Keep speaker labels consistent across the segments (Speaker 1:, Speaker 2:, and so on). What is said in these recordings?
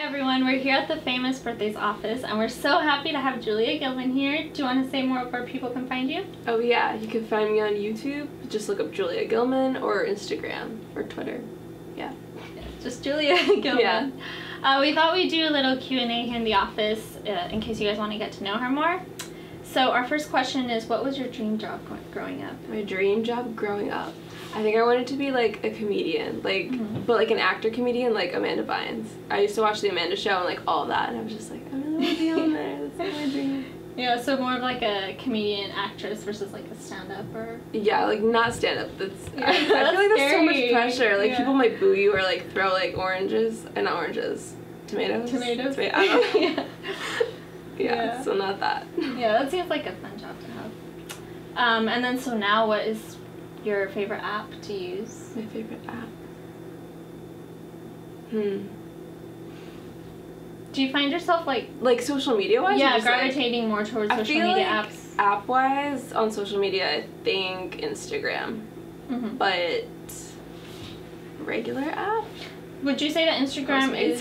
Speaker 1: Hi everyone, we're here at the Famous Birthdays office and we're so happy to have Julia Gilman here. Do you want to say more of where people can find you?
Speaker 2: Oh yeah, you can find me on YouTube. Just look up Julia Gilman or Instagram or Twitter. Yeah.
Speaker 1: Just Julia Gilman. Yeah. We thought we'd do a little Q&A here in the office in case you guys want to get to know her more. So our first question is, what was your dream job growing up?
Speaker 2: My dream job growing up? I think I wanted to be like a comedian, like, but like an actor comedian, like Amanda Bynes. I used to watch the Amanda Show and like all that, and I was just like, I really want to be on there. That's like my dream.
Speaker 1: Yeah, so more of like a comedian actress versus like a stand-up or...
Speaker 2: Yeah, like not stand-up. That's,
Speaker 1: yeah,
Speaker 2: I feel like that's so much pressure. Like people might boo you or like throw like oranges, and not oranges, tomatoes.
Speaker 1: Tomatoes.
Speaker 2: I don't know.
Speaker 1: Yeah.
Speaker 2: Yeah, so not that.
Speaker 1: Yeah, that seems like a fun job to have. And then so now what is your favorite app to use?
Speaker 2: My favorite app?
Speaker 1: Do you find yourself like
Speaker 2: social media wise?
Speaker 1: Yeah, gravitating more towards social media apps?
Speaker 2: App wise on social media, I think Instagram. But regular app?
Speaker 1: Would you say that Instagram is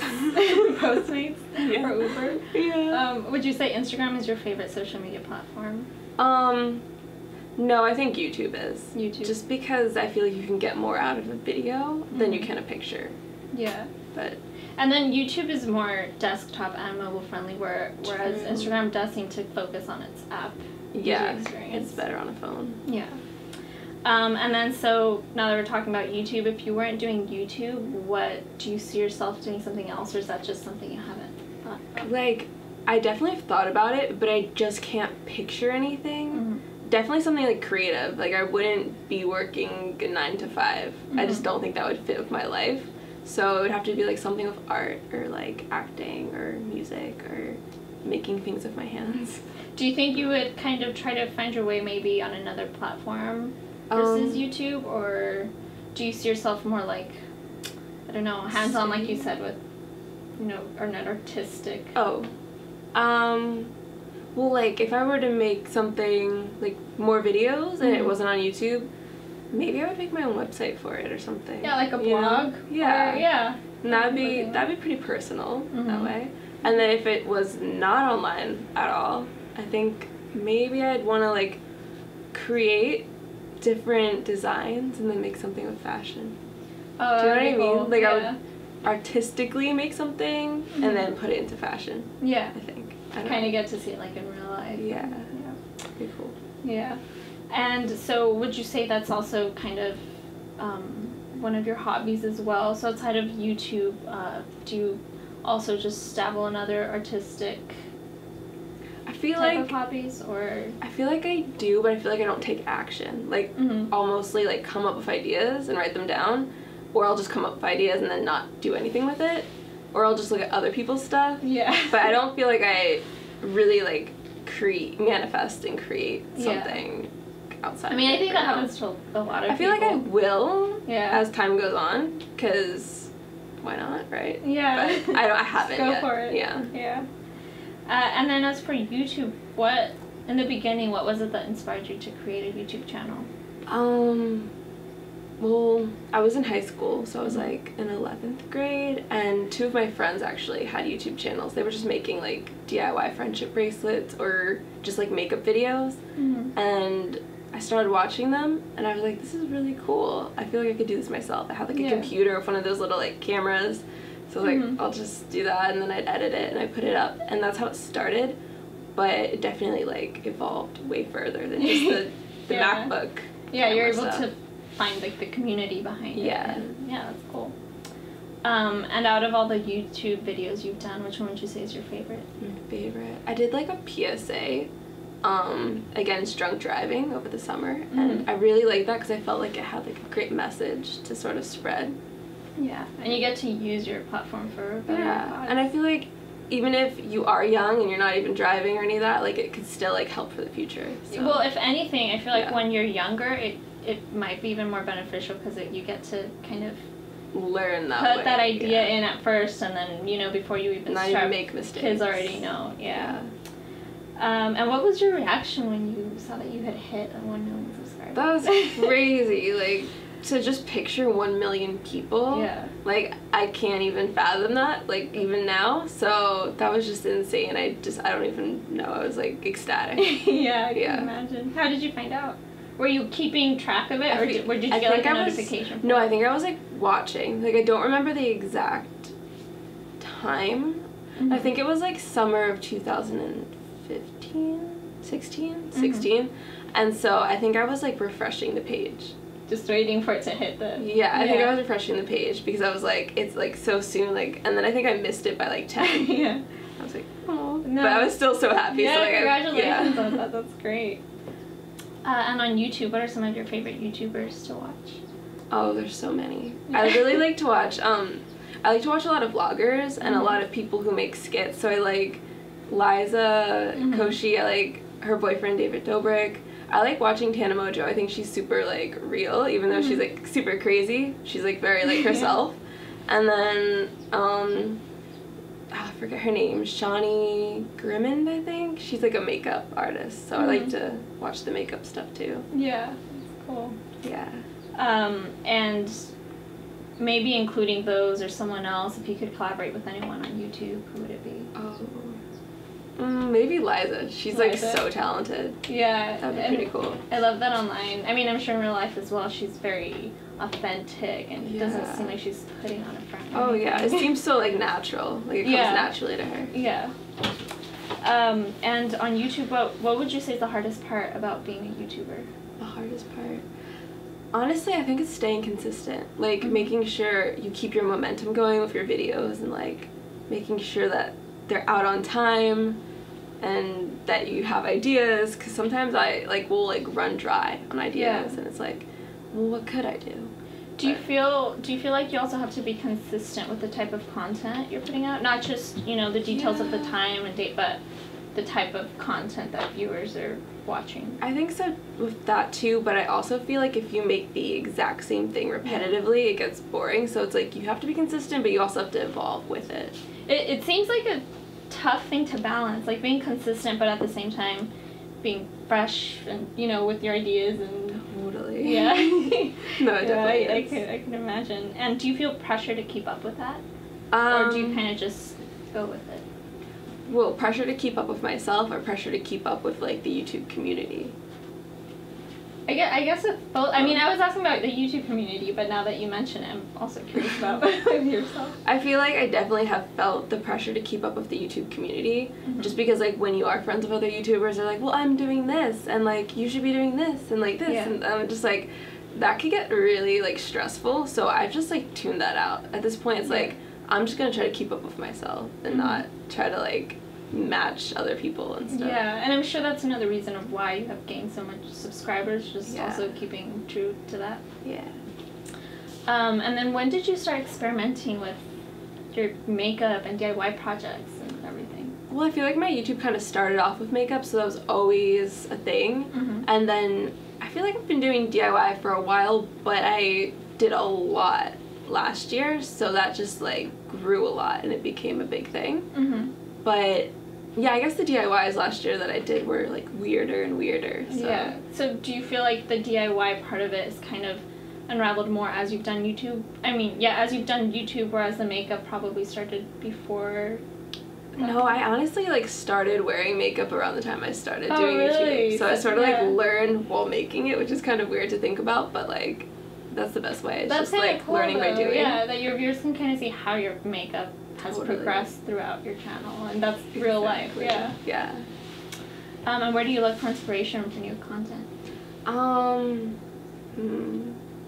Speaker 1: Postmates or Uber?
Speaker 2: Yeah.
Speaker 1: Would you say Instagram is your favorite social media platform?
Speaker 2: No, I think YouTube is.
Speaker 1: YouTube.
Speaker 2: Just because I feel like you can get more out of a video than you can a picture.
Speaker 1: Yeah.
Speaker 2: But
Speaker 1: and then YouTube is more desktop and mobile friendly, whereas Instagram does seem to focus on its app.
Speaker 2: Yeah,
Speaker 1: experience.
Speaker 2: it's better on a phone.
Speaker 1: Yeah. And then so now that we're talking about YouTube, if you weren't doing YouTube, what do you see yourself doing something else, or is that just something you haven't thought about?
Speaker 2: Like, I definitely have thought about it, but I just can't picture anything. Definitely something like creative. Like I wouldn't be working a 9 to 5. I just don't think that would fit with my life. So it would have to be like something with art or like acting or music or making things with my hands.
Speaker 1: Do you think you would kind of try to find your way maybe on another platform versus YouTube, or do you see yourself more like, I don't know, hands-on like you said with, you know, or not artistic?
Speaker 2: Well, like, if I were to make something, like, more videos and it wasn't on YouTube, maybe I would make my own website for it or something.
Speaker 1: Yeah, like a blog?
Speaker 2: Yeah.
Speaker 1: Yeah.
Speaker 2: And that'd be pretty personal that way. And then if it was not online at all, I think maybe I'd want to, like, create different designs and then make something with fashion.
Speaker 1: Oh,
Speaker 2: do you know what I mean?
Speaker 1: cool.
Speaker 2: Like, I would artistically make something and then put it into fashion.
Speaker 1: Yeah.
Speaker 2: I think.
Speaker 1: Kind of get to see it like in real life.
Speaker 2: Yeah. Pretty cool.
Speaker 1: Yeah. And so would you say that's also kind of one of your hobbies as well? So outside of YouTube, do you also just dabble in other artistic type of hobbies, or?
Speaker 2: I feel like I do, but I feel like I don't take action. Like, I'll mostly like come up with ideas and write them down, or I'll just come up with ideas and then not do anything with it. Or I'll just look at other people's stuff. Yeah. But I don't feel like I really like manifest and create something outside.
Speaker 1: I mean,
Speaker 2: of
Speaker 1: I think that
Speaker 2: now.
Speaker 1: happens to a lot of people.
Speaker 2: I feel like I will as time goes on, because why not, right?
Speaker 1: Yeah.
Speaker 2: But I haven't yet.
Speaker 1: Go for it.
Speaker 2: Yeah.
Speaker 1: Yeah. And then as for YouTube, in the beginning, what was it that inspired you to create a YouTube channel?
Speaker 2: Well, I was in high school, so I was like in 11th grade, and 2 of my friends actually had YouTube channels. They were just making like DIY friendship bracelets or just like makeup videos, and I started watching them, and I was like, this is really cool. I feel like I could do this myself. I had like a computer with one of those little like cameras, so like I'll just do that, and then I'd edit it and I put it up, and that's how it started. But it definitely like evolved way further than just the MacBook.
Speaker 1: Yeah, you're able to find like the community behind it. Yeah, that's cool. And out of all the YouTube videos you've done, which one would you say is your favorite?
Speaker 2: My favorite? I did like a PSA against drunk driving over the summer, and I really liked that because I felt like it had like a great message to sort of spread.
Speaker 1: Yeah, and you get to use your platform for a better cause.
Speaker 2: And I feel like even if you are young and you're not even driving or any of that, like it could still like help for the future. So.
Speaker 1: Well, if anything, I feel like when you're younger, it might be even more beneficial because you get to kind of
Speaker 2: learn that
Speaker 1: put that idea in at first, and then, you know, before you even start,
Speaker 2: make mistakes.
Speaker 1: Kids already know. Yeah. And what was your reaction when you saw that you had hit 1 million subscribers?
Speaker 2: That was crazy. Like, to just picture 1 million people, like, I can't even fathom that, like, even now. So that was just insane. I don't even know. I was, like, ecstatic.
Speaker 1: Yeah, I can imagine. How did you find out? Were you keeping track of it, or did you get, like, a notification?
Speaker 2: No, I think I was, like, watching. Like, I don't remember the exact time. I think it was, like, summer of 2015, 16. And so I think I was, like, refreshing the page.
Speaker 1: Just waiting for it to hit the...
Speaker 2: Yeah, I think I was refreshing the page because I was like, it's, like, so soon, like, and then I think I missed it by, like, 10.
Speaker 1: Yeah.
Speaker 2: I was like, oh.
Speaker 1: No.
Speaker 2: But I was still so happy.
Speaker 1: Yeah,
Speaker 2: so, like,
Speaker 1: congratulations on that. That's great. And on YouTube, what are some of your favorite YouTubers to watch?
Speaker 2: Oh, there's so many. I really like to watch, I like to watch a lot of vloggers and a lot of people who make skits. So I like Liza Koshy, I like her boyfriend David Dobrik. I like watching Tana Mojo. I think she's super, like, real, even though she's, like, super crazy. She's, like, very, like, herself. And then, I forget her name, Shawnee Grimond, I think. She's, like, a makeup artist, so I like to watch the makeup stuff, too.
Speaker 1: Yeah, that's cool.
Speaker 2: Yeah.
Speaker 1: And maybe including those or someone else, if you could collaborate with anyone on YouTube, who would it be?
Speaker 2: Oh. Maybe Liza. She's like so talented.
Speaker 1: Yeah.
Speaker 2: That'd be pretty cool.
Speaker 1: I love that online. I mean, I'm sure in real life as well, she's very authentic and doesn't seem like she's putting on a front.
Speaker 2: Oh yeah, it seems so like natural. Like it comes naturally to her.
Speaker 1: Yeah. And on YouTube, what would you say is the hardest part about being a YouTuber?
Speaker 2: The hardest part? Honestly, I think it's staying consistent. Like making sure you keep your momentum going with your videos and like making sure that they're out on time and that you have ideas, because sometimes I will run dry on ideas and it's like, well, what could I do?
Speaker 1: Do you feel like you also have to be consistent with the type of content you're putting out? Not just, the details of the time and date, but the type of content that viewers are watching. I
Speaker 2: think so with that too, but I also feel like if you make the exact same thing repetitively, it gets boring. So it's like you have to be consistent, but you also have to evolve with it.
Speaker 1: It seems like a tough thing to balance, like being consistent, but at the same time being fresh and, with your ideas and...
Speaker 2: Totally.
Speaker 1: Yeah.
Speaker 2: No, it definitely is.
Speaker 1: I can imagine. And do you feel pressure to keep up with that? Or do you kind of just go with it?
Speaker 2: Well, pressure to keep up with myself or pressure to keep up with, like, the YouTube community?
Speaker 1: I guess with both. I mean, I was asking about the YouTube community, but now that you mention it, I'm also curious about yourself.
Speaker 2: I feel like I definitely have felt the pressure to keep up with the YouTube community, just because, like, when you are friends with other YouTubers, they're like, well, I'm doing this, and, like, you should be doing this, and, like, this, and I'm just, like, that could get really, like, stressful, so I've just, like, tuned that out. At this point, it's like, I'm just gonna try to keep up with myself and not try to, like, match other people and stuff.
Speaker 1: Yeah, and I'm sure that's another reason of why you have gained so much subscribers, just also keeping true to that.
Speaker 2: Yeah.
Speaker 1: And then when did you start experimenting with your makeup and DIY projects and everything?
Speaker 2: Well, I feel like my YouTube kind of started off with makeup, so that was always a thing. And then I feel like I've been doing DIY for a while, but I did a lot last year, so that just like grew a lot and it became a big thing. But yeah, I guess the DIYs last year that I did were like weirder and weirder. So.
Speaker 1: Yeah. So do you feel like the DIY part of it is kind of unraveled more as you've done YouTube? I mean, yeah, as you've done YouTube, whereas the makeup probably started before.
Speaker 2: No, I honestly like started wearing makeup around the time I started doing
Speaker 1: really?
Speaker 2: YouTube. So I sort of like learned while making it, which is kind of weird to think about, but like that's the best way. It's
Speaker 1: that's
Speaker 2: just like
Speaker 1: cool,
Speaker 2: learning by doing.
Speaker 1: Yeah, that your viewers can kind of see how your makeup has progressed throughout your channel, and that's real life. Yeah.
Speaker 2: Yeah.
Speaker 1: And where do you look for inspiration for new content?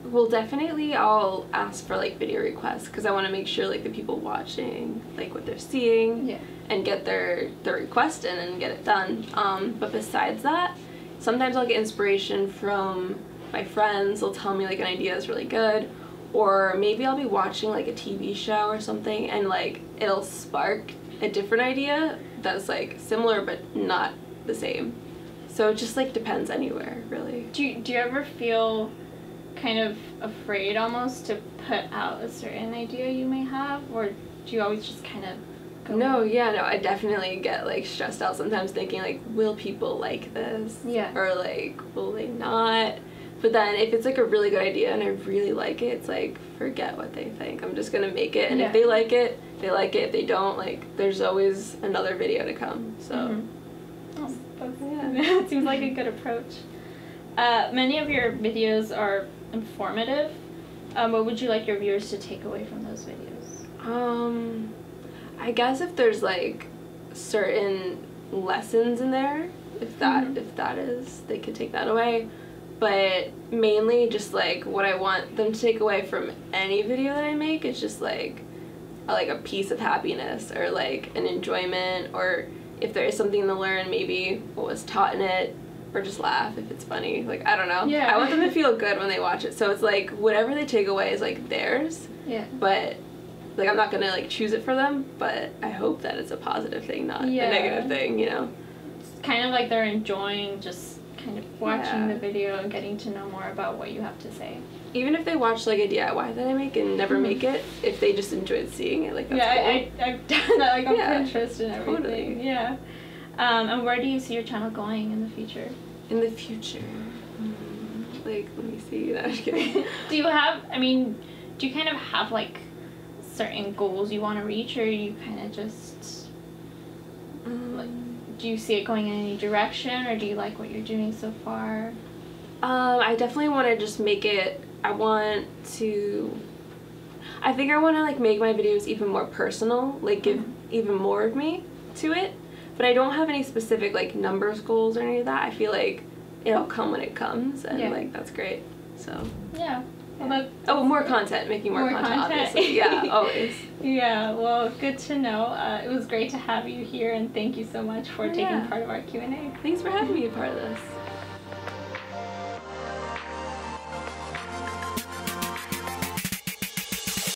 Speaker 2: Well, definitely I'll ask for like video requests because I want to make sure like the people watching like what they're seeing and get their request in and get it done. But besides that, sometimes I'll get inspiration from my friends. They'll tell me like an idea is really good. Or maybe I'll be watching like a TV show or something and like it'll spark a different idea that's like similar but not the same. So it just like depends anywhere, really.
Speaker 1: Do you ever feel kind of afraid almost to put out a certain idea you may have, or do you always just kind of go?
Speaker 2: No, I definitely get like stressed out sometimes thinking like, will people like this?
Speaker 1: Yeah.
Speaker 2: Or like, will they not? But then if it's like a really good idea and I really like it, it's like, forget what they think. I'm just gonna make it, and if they like it, they like it. If they don't, like, there's always another video to come. So
Speaker 1: it seems like a good approach. Many of your videos are informative. What would you like your viewers to take away from those videos?
Speaker 2: I guess if there's like certain lessons in there, if that is, they could take that away. But mainly just like what I want them to take away from any video that I make is just like a piece of happiness, or like an enjoyment, or if there is something to learn, maybe what was taught in it, or just laugh if it's funny. Like, I don't know. Yeah. I want them to feel good when they watch it. So it's like whatever they take away is like theirs. Yeah. But like I'm not gonna like choose it for them, but I hope that it's a positive thing, not a negative thing, you know?
Speaker 1: It's kind of like they're enjoying just kind of watching the video and getting to know more about what you have to say.
Speaker 2: Even if they watch like a DIY that I make and never make it, if they just enjoyed seeing it, like that's cool.
Speaker 1: I've done that like on Pinterest and everything.
Speaker 2: Totally.
Speaker 1: Yeah. And where do you see your channel going in the future?
Speaker 2: In the future, like, let me see. No, I'm just kidding.
Speaker 1: Do you kind of have like certain goals you want to reach, or you kind of just like, do you see it going in any direction, or do you like what you're doing so far?
Speaker 2: I definitely want to just make it, I think I want to like make my videos even more personal, like give even more of me to it, but I don't have any specific like numbers goals or any of that. I feel like it'll come when it comes, and like that's great. So
Speaker 1: yeah. Well,
Speaker 2: more content, making more content, obviously. Yeah, always.
Speaker 1: Yeah, well, good to know. It was great to have you here, and thank you so much for taking part of our Q&A.
Speaker 2: Thanks for having me a part of this.